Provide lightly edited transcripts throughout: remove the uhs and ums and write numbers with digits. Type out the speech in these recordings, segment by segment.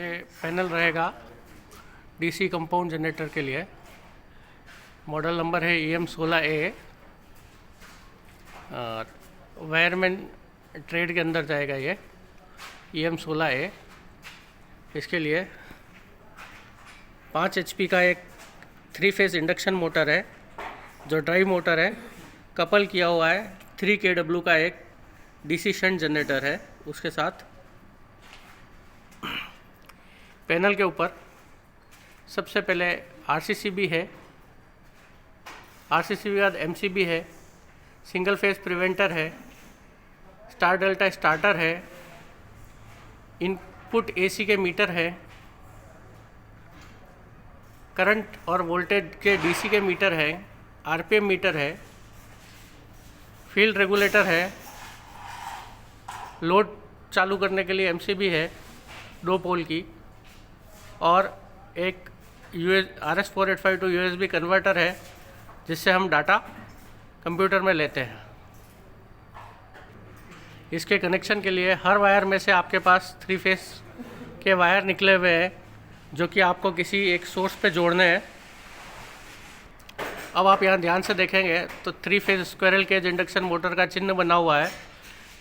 ये पैनल रहेगा DC compound generator के लिए। मॉडल नंबर है EM16A। वायरमैन ट्रेड के अंदर जाएगा ये EM16A। इसके लिए 5 HP का एक 3 फेज़ इंडक्शन मोटर है जो ड्राइव मोटर है। कपल किया हुआ है 3 kW का एक डीसी शंट जनरेटर है। उसके साथ पैनल के ऊपर सबसे पहले RCCB है, RCCB के बाद MCB है, सिंगल फेज प्रिवेंटर है, स्टार डेल्टा स्टार्टर है, इनपुट AC के मीटर है, करंट और वोल्टेज के DC के मीटर है, RPM मीटर है, फील्ड रेगुलेटर है, लोड चालू करने के लिए MCB है 2 पोल की, और एक RS-485 USB कन्वर्टर है जिससे हम डाटा कंप्यूटर में लेते हैं। इसके कनेक्शन के लिए हर वायर में से आपके पास 3 फेस के वायर निकले हुए हैं जो कि आपको किसी एक सोर्स पे जोड़ने हैं। अब आप यहाँ ध्यान से देखेंगे तो 3 phase squirrel cage induction motor का चिन्ह बना हुआ है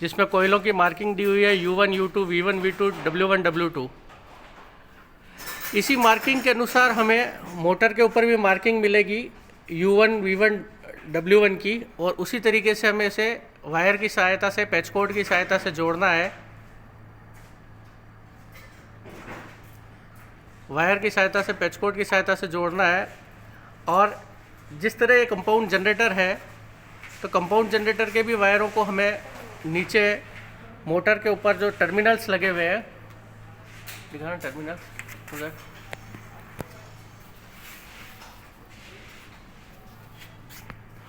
जिसमें कोयलों की मार्किंग दी हुई है U1, U2, V1, V2, W1, W2। इसी मार्किंग के अनुसार हमें मोटर के ऊपर भी मार्किंग मिलेगी U1, V1, W1 की, और उसी तरीके से हमें इसे वायर की सहायता से, पैच कोड की सहायता से जोड़ना है। वायर की सहायता से, पैच कोड की सहायता से जोड़ना है। और जिस तरह ये कंपाउंड जनरेटर है तो कंपाउंड जनरेटर के भी वायरों को हमें नीचे मोटर के ऊपर जो टर्मिनल्स लगे हुए हैं, दिखाना टर्मिनल्स उधर,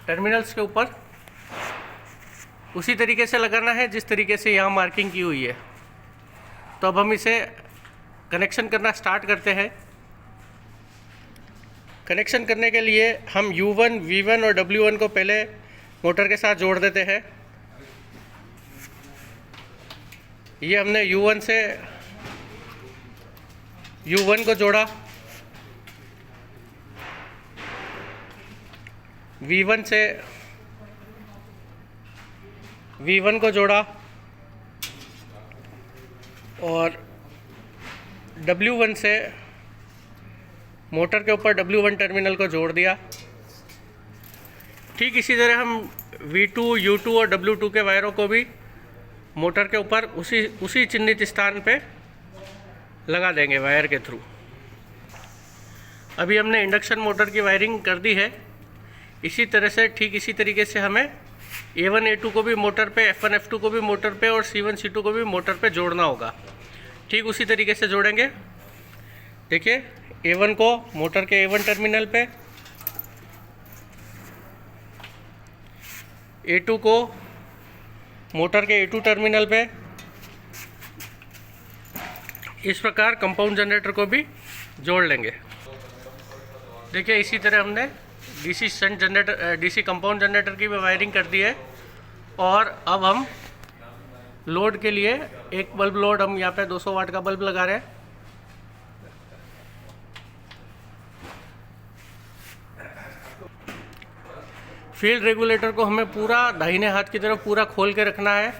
टर्मिनल्स के ऊपर उसी तरीके से लगाना है जिस तरीके से यहाँ मार्किंग की हुई है। तो अब हम इसे कनेक्शन करना स्टार्ट करते हैं। कनेक्शन करने के लिए हम U1, V1 और W1 को पहले मोटर के साथ जोड़ देते हैं। ये हमने U1 से U1 को जोड़ा, V1 से V1 को जोड़ा और W1 से मोटर के ऊपर W1 टर्मिनल को जोड़ दिया। ठीक इसी तरह हम V2, U2 और W2 के वायरों को भी मोटर के ऊपर उसी चिन्हित स्थान पे लगा देंगे वायर के थ्रू। अभी हमने इंडक्शन मोटर की वायरिंग कर दी है। इसी तरह से, ठीक इसी तरीके से हमें A1, A2 को भी मोटर पे, F1, F2 को भी मोटर पे और C1, C2 को भी मोटर पे जोड़ना होगा। ठीक उसी तरीके से जोड़ेंगे। देखिए, A1 को मोटर के A1 टर्मिनल पे, A2 को मोटर के A2 टर्मिनल पे। इस प्रकार कंपाउंड जनरेटर को भी जोड़ लेंगे। देखिए, इसी तरह हमने DC shunt generator, DC compound generator की भी वायरिंग कर दी है। और अब हम लोड के लिए एक बल्ब लोड, हम यहाँ पे 200 वाट का बल्ब लगा रहे हैं। फील्ड रेगुलेटर को हमें पूरा दाहिने हाथ की तरफ पूरा खोल के रखना है,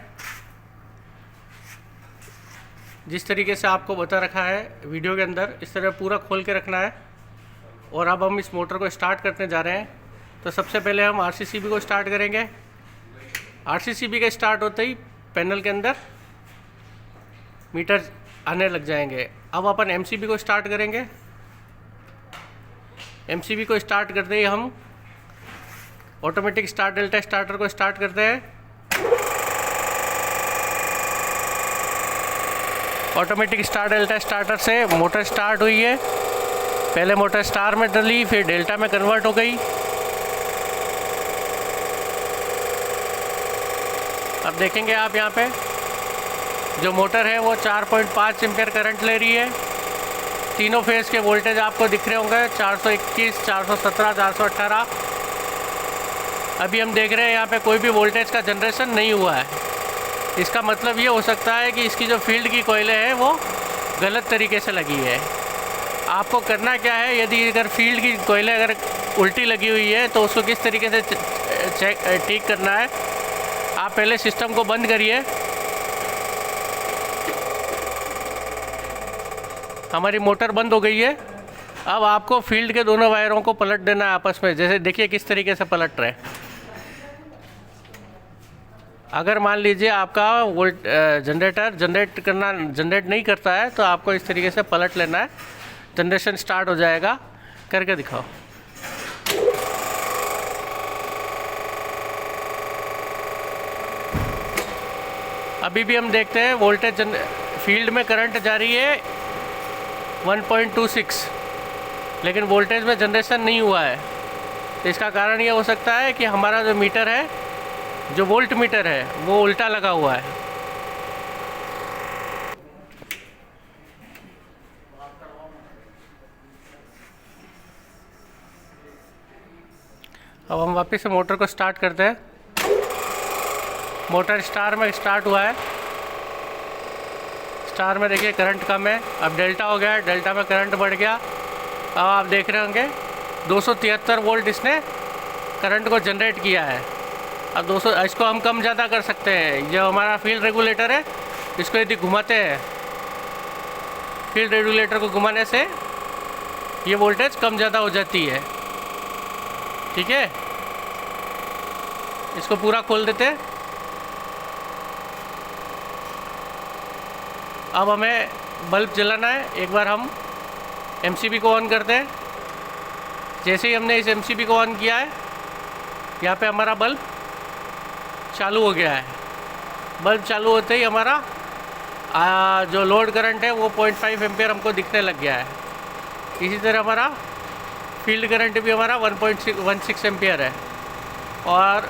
जिस तरीके से आपको बता रखा है वीडियो के अंदर, इस तरह पूरा खोल के रखना है। और अब हम इस मोटर को स्टार्ट करने जा रहे हैं। तो सबसे पहले हम RCCB को स्टार्ट करेंगे। RCCB के स्टार्ट होते ही पैनल के अंदर मीटर आने लग जाएंगे। अब अपन MCB को स्टार्ट करेंगे। MCB को स्टार्ट करते ही हम ऑटोमेटिक स्टार डेल्टा स्टार्टर को स्टार्ट करते हैं। ऑटोमेटिक स्टार डेल्टा स्टार्टर से मोटर स्टार्ट हुई है। पहले मोटर स्टार में डली, फिर डेल्टा में कन्वर्ट हो गई। अब देखेंगे आप यहाँ पे जो मोटर है वो 4.5 एम्पियर करंट ले रही है। तीनों फेज के वोल्टेज आपको दिख रहे होंगे, 421, 417, 418। अभी हम देख रहे हैं यहाँ पे कोई भी वोल्टेज का जनरेशन नहीं हुआ है। इसका मतलब ये हो सकता है कि इसकी जो फील्ड की कोयले हैं वो गलत तरीके से लगी है। आपको करना क्या है, यदि अगर फील्ड की कोयले अगर उल्टी लगी हुई है तो उसको किस तरीके से ठीक करना है, आप पहले सिस्टम को बंद करिए। हमारी मोटर बंद हो गई है। अब आपको फील्ड के दोनों वायरों को पलट देना है आपस में। जैसे देखिए किस तरीके से पलट रहे हैं। अगर मान लीजिए आपका वोल्ट जनरेटर जनरेट नहीं करता है तो आपको इस तरीके से पलट लेना है, जनरेशन स्टार्ट हो जाएगा। करके दिखाओ। अभी भी हम देखते हैं वोल्टेज फील्ड में करंट जा रही है 1.26, लेकिन वोल्टेज में जनरेशन नहीं हुआ है। तो इसका कारण ये हो सकता है कि हमारा जो मीटर है, जो वोल्ट मीटर है, वो उल्टा लगा हुआ है। अब हम वापस से मोटर को स्टार्ट करते हैं। मोटर स्टार में स्टार्ट हुआ है। स्टार में देखिए करंट कम है। अब डेल्टा हो गया है, डेल्टा में करंट बढ़ गया। अब आप देख रहे होंगे 273 वोल्ट इसने करंट को जनरेट किया है। अब 200, इसको हम कम ज़्यादा कर सकते हैं। जो हमारा फील्ड रेगुलेटर है, इसको यदि घुमाते हैं, फील्ड रेगुलेटर को घुमाने से ये वोल्टेज कम ज़्यादा हो जाती है। ठीक है, इसको पूरा खोल देते हैं। अब हमें बल्ब जलाना है। एक बार हम एमसीबी को ऑन करते हैं। जैसे ही हमने इस एमसीबी को ऑन किया है, यहाँ पे हमारा बल्ब चालू हो गया है। बल्ब चालू होते ही हमारा जो लोड करंट है वो 0.5 एम्पियर हमको दिखने लग गया है। इसी तरह हमारा फील्ड करंट भी हमारा 1.16 एम्पियर है और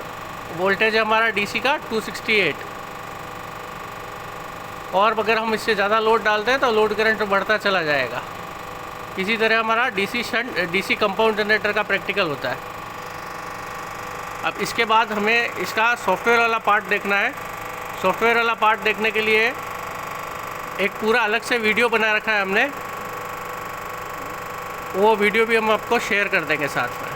वोल्टेज है हमारा डीसी का 268। और अगर हम इससे ज़्यादा लोड डालते हैं तो लोड करंट बढ़ता चला जाएगा। इसी तरह हमारा डीसी कंपाउंड जनरेटर का प्रैक्टिकल होता है। अब इसके बाद हमें इसका सॉफ्टवेयर वाला पार्ट देखना है। सॉफ्टवेयर वाला पार्ट देखने के लिए एक पूरा अलग से वीडियो बना रखा है हमने। वो वीडियो भी हम आपको शेयर कर देंगे साथ में।